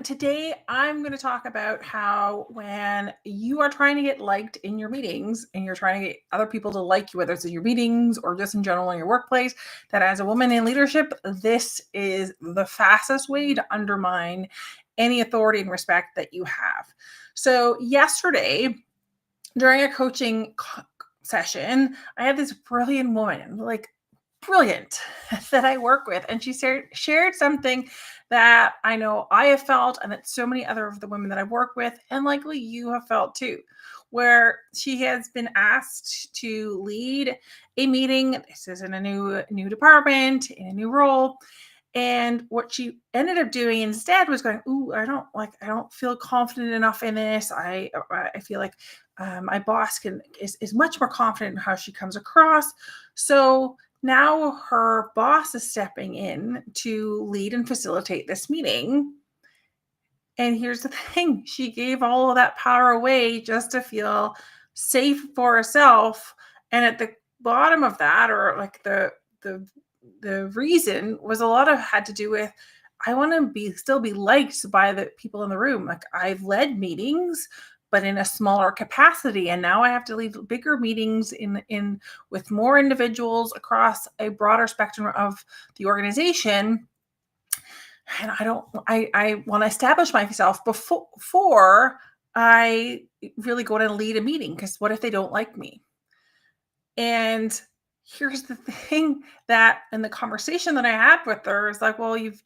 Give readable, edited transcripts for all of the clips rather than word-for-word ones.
Today I'm going to talk about how when you are trying to get liked in your meetings and you're trying to get other people to like you, whether it's in your meetings or just in general in your workplace, that as a woman in leadership, this is the fastest way to undermine any authority and respect that you have. So yesterday, during a coaching session, I had this brilliant woman, brilliant, that I work with. And she shared something that I know I have felt, and that so many other of the women that I work with, and likely you have felt too, where she has been asked to lead a meeting. This is in a new department, in a new role. And what she ended up doing instead was going, "Ooh, I don't feel confident enough in this. I feel like my boss is much more confident in how she comes across." So now her boss is stepping in to lead and facilitate this meeting. And here's the thing, she gave all of that power away just to feel safe for herself. And at the bottom of that, or like the reason was a lot of had to do with, I want to still be liked by the people in the room. Like, I've led meetings, but in a smaller capacity, and now I have to lead bigger meetings in with more individuals across a broader spectrum of the organization. And I want to establish myself before I really go to lead a meeting, because what if they don't like me? And here's the thing, that in the conversation that I had with her is like, well, you've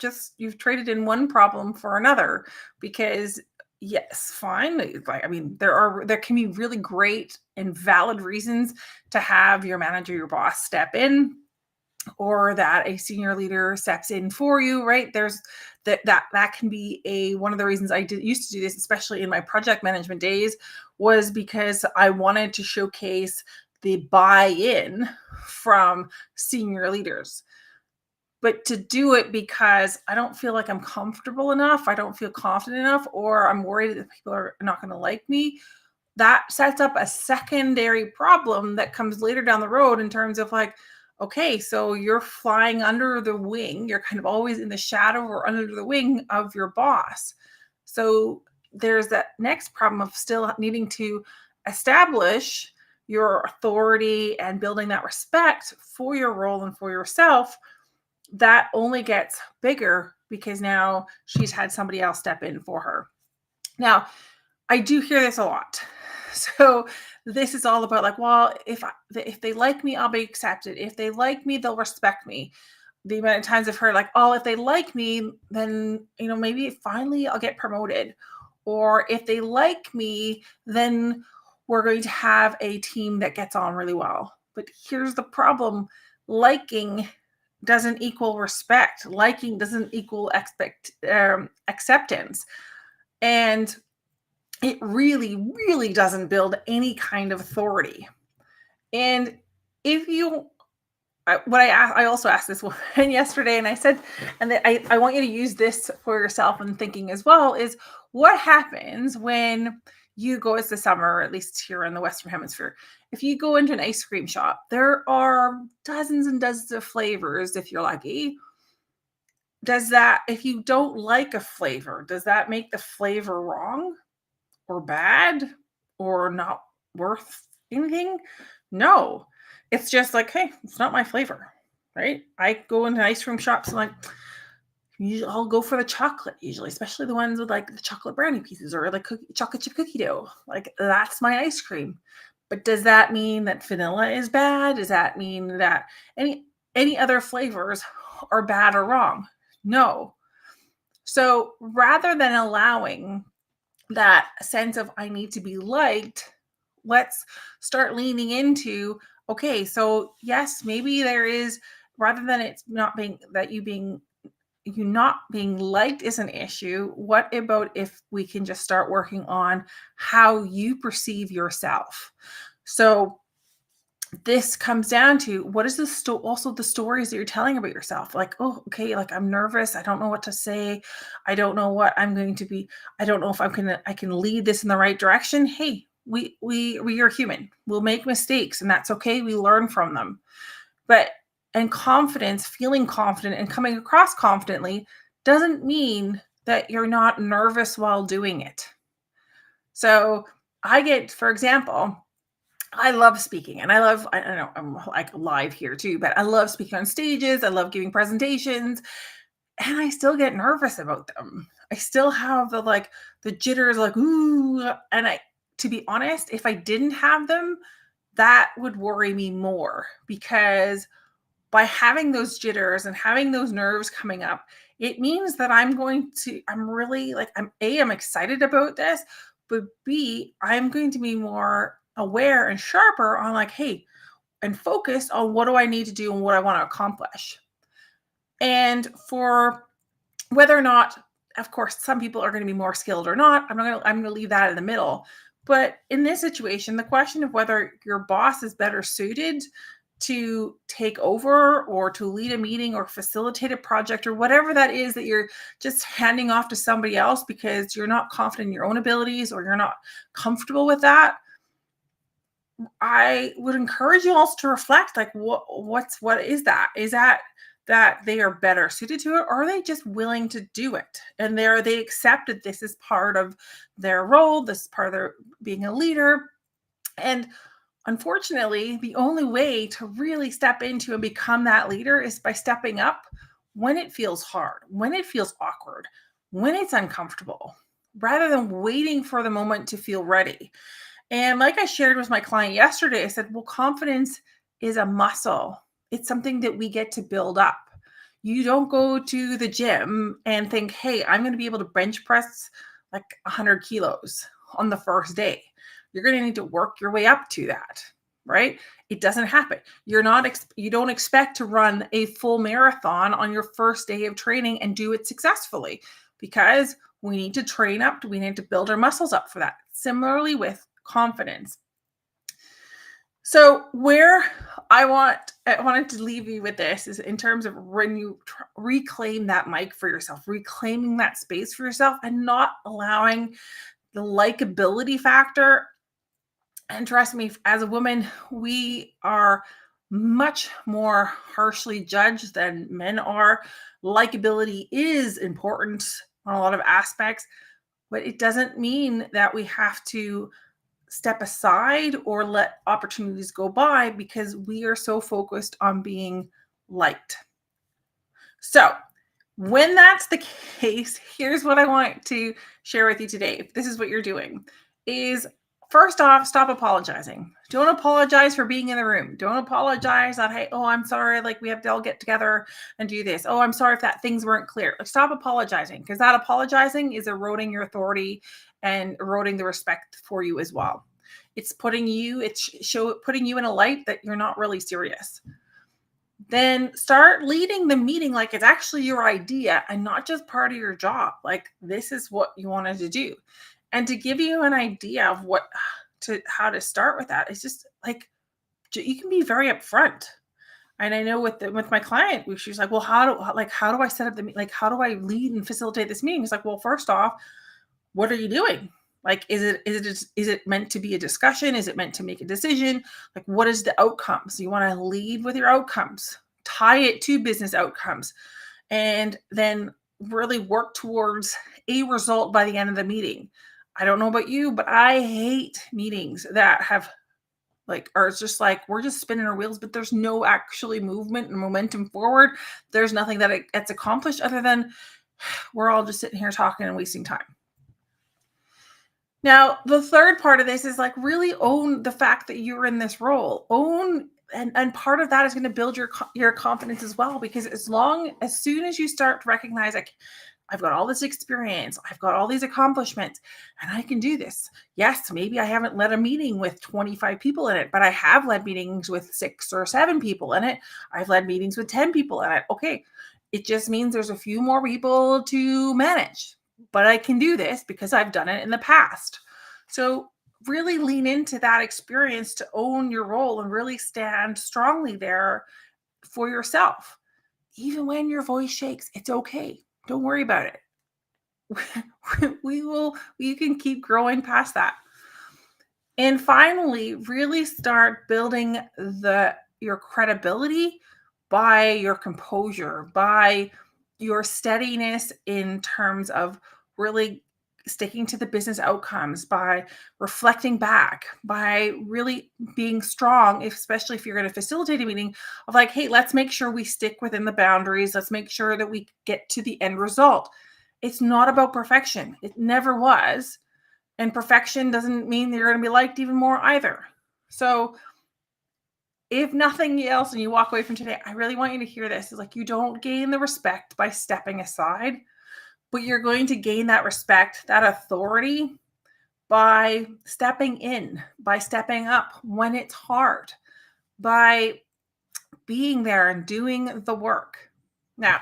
traded in one problem for another. Because yes, fine, like, I mean, there can be really great and valid reasons to have your manager, your boss, step in, or that a senior leader steps in for you, right? There's that can be one of the reasons I used to do this, especially in my project management days, was because I wanted to showcase the buy-in from senior leaders. But to do it because I don't feel like I'm comfortable enough, I don't feel confident enough, or I'm worried that people are not going to like me, that sets up a secondary problem that comes later down the road, in terms of like, okay, so you're flying under the wing, you're kind of always in the shadow or under the wing of your boss. So there's that next problem of still needing to establish your authority and building that respect for your role and for yourself. That only gets bigger because now she's had somebody else step in for her. Now, I do hear this a lot. So this is all about like, well, if they like me, I'll be accepted. If they like me, they'll respect me. The amount of times I've heard like, oh, if they like me, then, maybe finally I'll get promoted. Or if they like me, then we're going to have a team that gets on really well. But here's the problem. Liking doesn't equal respect. Liking doesn't equal acceptance. And it really, really doesn't build any kind of authority. And if you, I also asked this one yesterday, and I said, and I want you to use this for yourself and thinking as well, is what happens when you go, as the summer, at least here in the Western Hemisphere, if you go into an ice cream shop, there are dozens and dozens of flavors if you're lucky. If you don't like a flavor, does that make the flavor wrong or bad or not worth anything? No. It's just like, hey, it's not my flavor, right? I go into ice cream shops and like, usually I'll go for the chocolate, usually, especially the ones with like the chocolate brownie pieces or like chocolate chip cookie dough. Like, that's my ice cream. But does that mean that vanilla is bad? Does that mean that any other flavors are bad or wrong? No. So rather than allowing that sense of I need to be liked, let's start leaning into, okay, so yes, maybe there is, rather than it's not being that you not being liked is an issue. What about if we can just start working on how you perceive yourself? So this comes down to, what is also the stories that you're telling about yourself. Like, oh, okay, like, I'm nervous, I don't know what to say, I don't know what I'm going to be, I don't know if I can lead this in the right direction. Hey, we are human, we'll make mistakes, and that's okay, we learn from them. And confidence, feeling confident and coming across confidently, doesn't mean that you're not nervous while doing it. So I get, for example, I love speaking and I don't know, I'm like live here too, but I love speaking on stages. I love giving presentations and I still get nervous about them. I still have the jitters, like, ooh. And to be honest, if I didn't have them, that would worry me more because by having those jitters and having those nerves coming up, it means that I'm really like, I'm excited about this, but B, I'm going to be more aware and sharper on like, hey, and focused on what do I need to do and what I want to accomplish. And for whether or not, of course, some people are going to be more skilled or not, I'm going to leave that in the middle. But in this situation, the question of whether your boss is better suited to take over or to lead a meeting or facilitate a project or whatever that is that you're just handing off to somebody else because you're not confident in your own abilities or you're not comfortable with that, I would encourage you also to reflect like what is that? Is that they are better suited to it, or are they just willing to do it? And they accepted this as part of their role, this is part of their being a leader. And unfortunately, the only way to really step into and become that leader is by stepping up when it feels hard, when it feels awkward, when it's uncomfortable, rather than waiting for the moment to feel ready. And like I shared with my client yesterday, I said, well, confidence is a muscle. It's something that we get to build up. You don't go to the gym and think, hey, I'm going to be able to bench press like 100 kilos on the first day. You're going to need to work your way up to that, right? It doesn't happen. You don't expect to run a full marathon on your first day of training and do it successfully because we need to train up. We need to build our muscles up for that. Similarly with confidence. So where I wanted to leave you with this is in terms of when you reclaim that mic for yourself, reclaiming that space for yourself and not allowing the likability factor. And trust me, as a woman, we are much more harshly judged than men are. Likability is important on a lot of aspects, but it doesn't mean that we have to step aside or let opportunities go by because we are so focused on being liked. So, when that's the case, here's what I want to share with you today. If this is what you're doing, is first off, stop apologizing. Don't apologize for being in the room. Don't apologize that, hey, oh, I'm sorry, like we have to all get together and do this. Oh, I'm sorry if that things weren't clear. Like, stop apologizing because that apologizing is eroding your authority and eroding the respect for you as well. It's putting you in a light that you're not really serious. Then start leading the meeting like it's actually your idea and not just part of your job. Like this is what you wanted to do. And to give you an idea of how to start with that, it's just like you can be very upfront. And I know with my client, she's like, well, how do I set up the meeting? Like, how do I lead and facilitate this meeting? It's like, well, first off, what are you doing? Like, is it meant to be a discussion? Is it meant to make a decision? Like, what is the outcome? So you want to lead with your outcomes, tie it to business outcomes, and then really work towards a result by the end of the meeting. I don't know about you, but I hate meetings that have or it's just like we're just spinning our wheels, but there's no actually movement and momentum forward. There's nothing that gets accomplished other than we're all just sitting here talking and wasting time. Now, the third part of this is like really own the fact that you're in this role. Own and part of that is going to build your confidence as well, because as soon as you start to recognize like I've got all this experience, I've got all these accomplishments, and I can do this. Yes, maybe I haven't led a meeting with 25 people in it, but I have led meetings with 6 or 7 people in it. I've led meetings with 10 people in it. Okay, it just means there's a few more people to manage, but I can do this because I've done it in the past. So really lean into that experience to own your role and really stand strongly there for yourself. Even when your voice shakes, it's okay. Don't worry about it. We can keep growing past that. And finally, really start building your credibility by your composure, by your steadiness in terms of really sticking to the business outcomes, by reflecting back, by really being strong, especially if you're going to facilitate a meeting, of like, hey, let's make sure we stick within the boundaries. Let's make sure that we get to the end result. It's not about perfection. It never was. And perfection doesn't mean you're going to be liked even more either. So if nothing else, and you walk away from today, I really want you to hear this, is like, you don't gain the respect by stepping aside, but you're going to gain that respect, that authority, by stepping in, by stepping up when it's hard, by being there and doing the work. Now,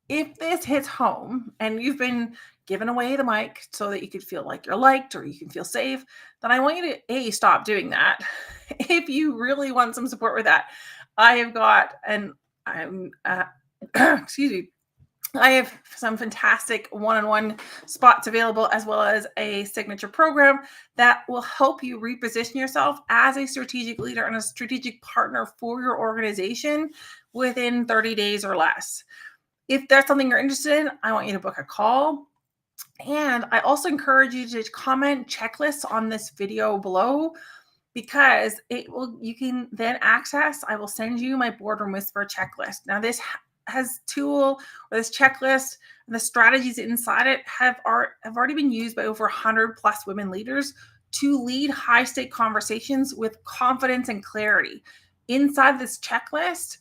if this hits home and you've been given away the mic so that you could feel like you're liked or you can feel safe, then I want you to stop doing that. If you really want some support with that, I have got, and I'm excuse me, I have some fantastic one-on-one spots available, as well as a signature program that will help you reposition yourself as a strategic leader and a strategic partner for your organization within 30 days or less. If that's something you're interested in, I want you to book a call. And I also encourage you to comment checklists on this video below, because you can then access, I will send you my Boardroom Whisper checklist. Now, this this checklist and the strategies inside it have already been used by over 100 plus women leaders to lead high stake conversations with confidence and clarity. Inside this checklist,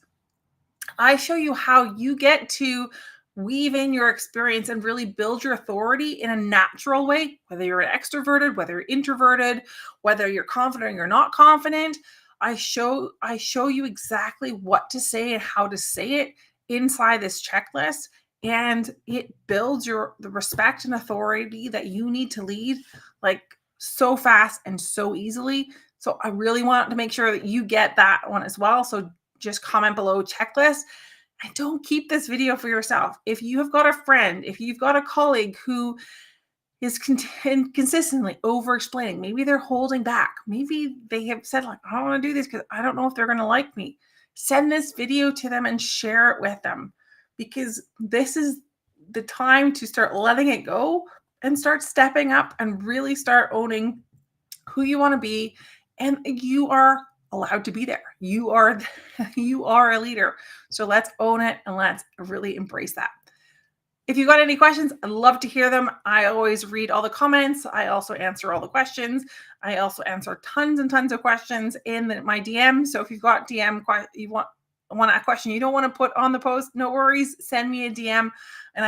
I show you how you get to weave in your experience and really build your authority in a natural way, whether you're extroverted, whether you're introverted, whether you're confident or you're not confident. I show you exactly what to say and how to say it inside this checklist, and it builds the respect and authority that you need to lead, like, so fast and so easily. So I really want to make sure that you get that one as well. So just comment below checklist, and don't keep this video for yourself. If you have got a friend, if you've got a colleague who is consistently over explaining, maybe they're holding back, maybe they have said, like, I don't want to do this because I don't know if they're going to like me, send this video to them and share it with them, because this is the time to start letting it go and start stepping up and really start owning who you want to be. And you are allowed to be there. You are a leader. So let's own it and let's really embrace that. If you've got any questions, I'd love to hear them. I always read all the comments. I also answer all the questions. I also answer tons and tons of questions in my DM. So if you've got you want a question you don't want to put on the post, no worries. Send me a DM. And